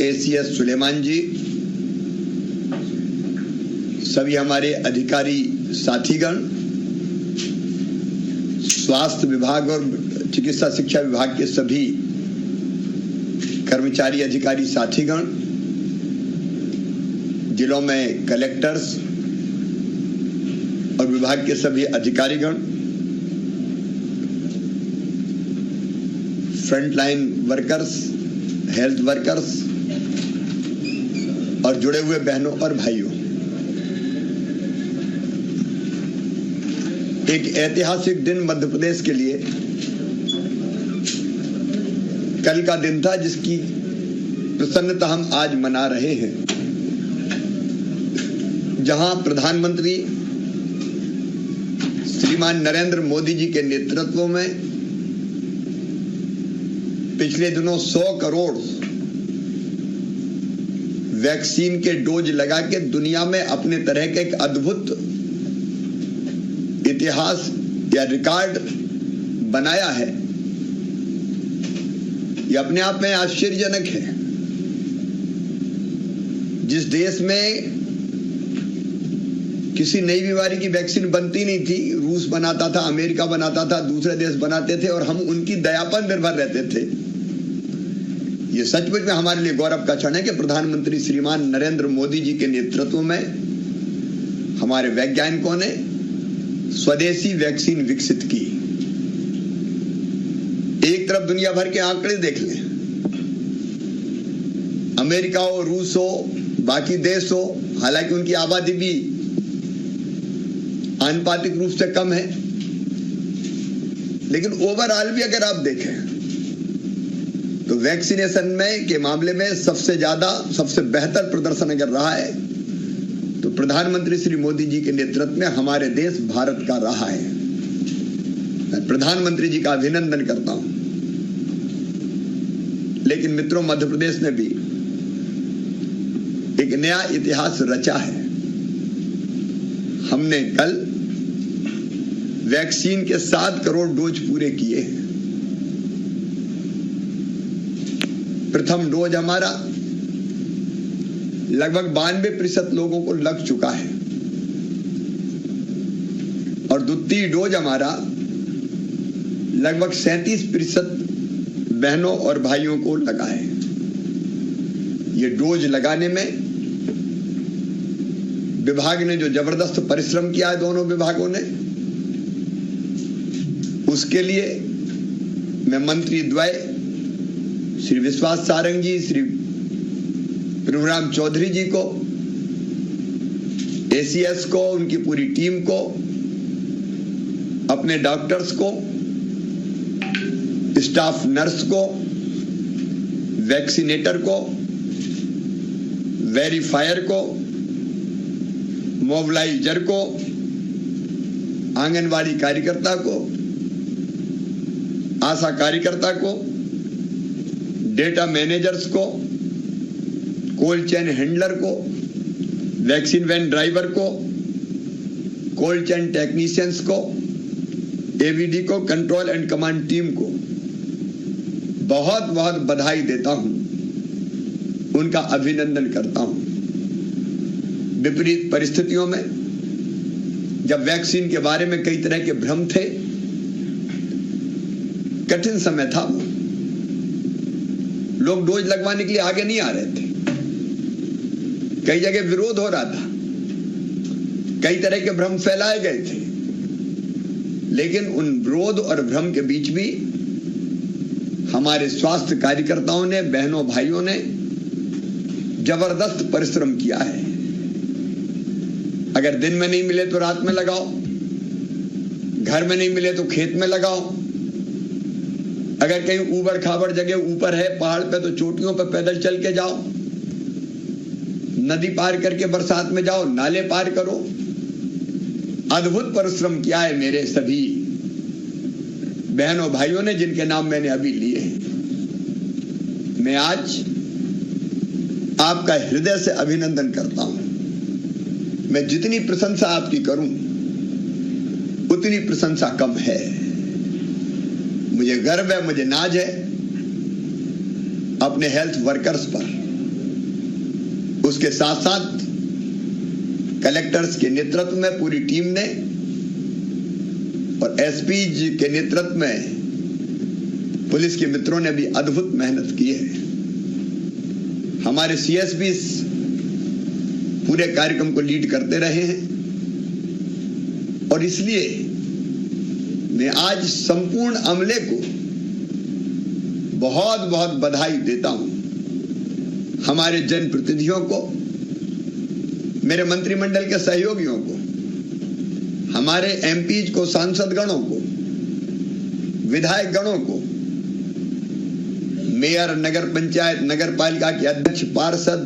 ACS Suleman जी, सभी हमारे अधिकारी साथीगण, स्वास्थ्य विभाग और चिकित्सा शिक्षा विभाग के सभी कर्मचारी अधिकारी साथीगण, जिलों में कलेक्टर्स और विभाग के सभी अधिकारीगण, फ्रंटलाइन वर्कर्स, हेल्थ वर्कर्स और जुड़े हुए बहनों और भाइयों, एक ऐतिहासिक दिन मध्य प्रदेश के लिए कल का दिन था, जिसकी प्रसन्नता हम आज मना रहे हैं, जहां प्रधानमंत्री श्रीमान नरेंद्र मोदी जी के नेतृत्व में पिछले दिनों 100 करोड़ वैक्सीन के डोज लगा के दुनिया में अपने तरह के एक अद्भुत इतिहास या रिकॉर्ड बनाया है। यह अपने आप में आश्चर्यजनक है। जिस देश में किसी नई बीमारी की वैक्सीन बनती नहीं थी, रूस बनाता था, अमेरिका बनाता था, दूसरे देश बनाते थे और हम उनकी दया पर निर्भर रहते थे। यह सचमुच में हमारे लिए गौरव का क्षण है कि प्रधानमंत्री श्रीमान नरेंद्र मोदी जी के नेतृत्व में हमारे वैज्ञानिकों ने स्वदेशी वैक्सीन विकसित की। एक तरफ दुनिया भर के आंकड़े देख लें, अमेरिका हो, रूस हो, बाकी देश हो, हालांकि उनकी आबादी भी आनुपातिक रूप से कम है, लेकिन ओवरऑल भी अगर आप देखें तो वैक्सीनेशन में के मामले में सबसे ज्यादा, सबसे बेहतर प्रदर्शन अगर रहा है तो प्रधानमंत्री श्री मोदी जी के नेतृत्व में हमारे देश भारत का रहा है। मैं प्रधानमंत्री जी का अभिनंदन करता हूं। लेकिन मित्रों, मध्य प्रदेश ने भी एक नया इतिहास रचा है। हमने कल वैक्सीन के 7 करोड़ डोज पूरे किए हैं। प्रथम डोज हमारा लगभग 92% लोगों को लग चुका है और द्वितीय डोज हमारा लगभग 37% बहनों और भाइयों को लगा है। ये डोज लगाने में विभाग ने जो जबरदस्त परिश्रम किया है, दोनों विभागों ने, उसके लिए मैं मंत्री द्वय श्री विश्वास सारंग जी, श्री प्रभुराम चौधरी जी को, ACS को, उनकी पूरी टीम को, अपने डॉक्टर्स को, स्टाफ नर्स को, वैक्सीनेटर को, वेरीफायर को, मोबिलाइजर को, आंगनवाड़ी कार्यकर्ता को, आशा कार्यकर्ता को, डेटा मैनेजर्स को, कोल्ड चेन हैंडलर को, वैक्सीन वैन ड्राइवर को, कोल्ड चेन टेक्नीशियंस को, AVD को, कंट्रोल एंड कमांड टीम को बहुत बहुत बधाई देता हूं, उनका अभिनंदन करता हूं। विपरीत परिस्थितियों में जब वैक्सीन के बारे में कई तरह के भ्रम थे, कठिन समय था, वो लोग डोज लगवाने के लिए आगे नहीं आ रहे थे, कई जगह विरोध हो रहा था, कई तरह के भ्रम फैलाए गए थे, लेकिन उन विरोध और भ्रम के बीच भी हमारे स्वास्थ्य कार्यकर्ताओं ने, बहनों भाइयों ने जबरदस्त परिश्रम किया है। अगर दिन में नहीं मिले तो रात में लगाओ, घर में नहीं मिले तो खेत में लगाओ, अगर कहीं ऊबड़ खाबड़ जगह ऊपर है पहाड़ पे तो चोटियों पे पैदल चल के जाओ, नदी पार करके बरसात में जाओ, नाले पार करो। अद्भुत परिश्रम किया है मेरे सभी बहनों भाइयों ने, जिनके नाम मैंने अभी लिए हैं। मैं आज आपका हृदय से अभिनंदन करता हूं। मैं जितनी प्रशंसा आपकी करूं उतनी प्रशंसा कम है। मुझे गर्व है, मुझे नाज है अपने हेल्थ वर्कर्स पर, उसके साथ साथ कलेक्टर्स के नेतृत्व में पूरी टीम ने और एसपी के नेतृत्व में पुलिस के मित्रों ने भी अद्भुत मेहनत की है। हमारे सीएसपी पूरे कार्यक्रम को लीड करते रहे हैं और इसलिए मैं आज संपूर्ण अमले को बहुत बहुत बधाई देता हूं। हमारे जनप्रतिनिधियों को, मेरे मंत्रिमंडल के सहयोगियों को, हमारे एमपीज को, सांसद गणों को, विधायक गणों को, मेयर, नगर पंचायत, नगर पालिका के अध्यक्ष, पार्षद,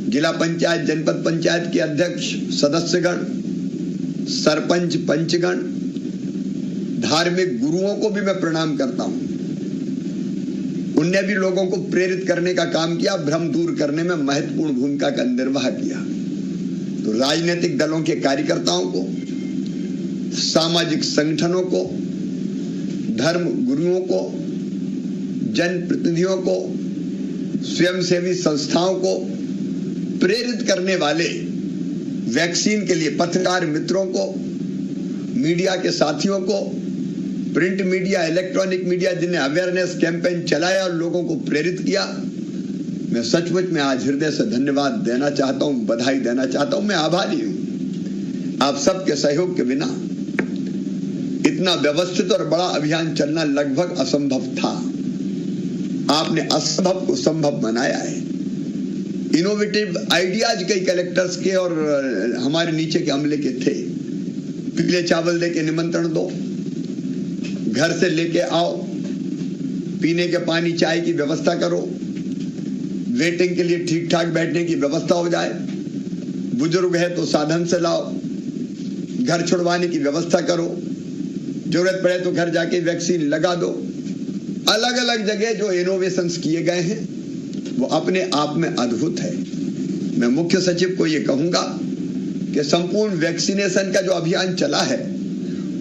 जिला पंचायत, जनपद पंचायत के अध्यक्ष, सदस्यगण, सरपंच, पंचगण, धार्मिक गुरुओं को भी मैं प्रणाम करता हूं। उनने भी लोगों को प्रेरित करने का काम किया, भ्रम दूर करने में महत्वपूर्ण भूमिका का निर्वाह किया। तो राजनीतिक दलों के कार्यकर्ताओं को, सामाजिक संगठनों को, धर्म गुरुओं को, जनप्रतिनिधियों को, स्वयंसेवी संस्थाओं को प्रेरित करने वाले वैक्सीन के लिए पत्रकार मित्रों को, मीडिया के साथियों को, प्रिंट मीडिया, इलेक्ट्रॉनिक मीडिया जिन्हें अवेयरनेस कैंपेन चलाया और लोगों को प्रेरित किया, मैं सचमुच में आज हृदय से धन्यवाद देना चाहता हूं, बधाई देना चाहता हूं। मैं आभारी हूं। आप सबके सहयोग के बिना इतना व्यवस्थित और बड़ा अभियान चलना लगभग असंभव था। आपने असंभव को संभव बनाया है। इनोवेटिव आइडियाज कई कलेक्टर्स के और हमारे नीचे के अमले के थे। पीले चावल दे के निमंत्रण दो, घर से लेके आओ, पीने के पानी, चाय की व्यवस्था करो, वेटिंग के लिए ठीक ठाक बैठने की व्यवस्था हो जाए, बुजुर्ग है तो साधन से लाओ, घर छुड़वाने की व्यवस्था करो, जरूरत पड़े तो घर जाके वैक्सीन लगा दो। अलग अलग जगह जो इनोवेशंस किए गए हैं वो अपने आप में अद्भुत है। मैं मुख्य सचिव को ये कहूंगा कि संपूर्ण वैक्सीनेशन का जो अभियान चला है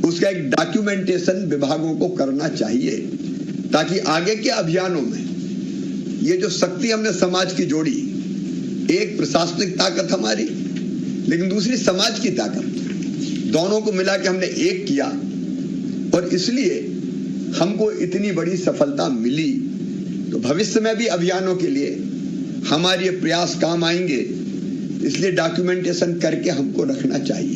उसका एक डॉक्यूमेंटेशन विभागों को करना चाहिए, ताकि आगे के अभियानों में ये जो शक्ति हमने समाज की जोड़ी, एक प्रशासनिक ताकत हमारी, लेकिन दूसरी समाज की ताकत, दोनों को मिला के हमने एक किया और इसलिए हमको इतनी बड़ी सफलता मिली। तो भविष्य में भी अभियानों के लिए हमारे प्रयास काम आएंगे, इसलिए डॉक्यूमेंटेशन करके हमको रखना चाहिए।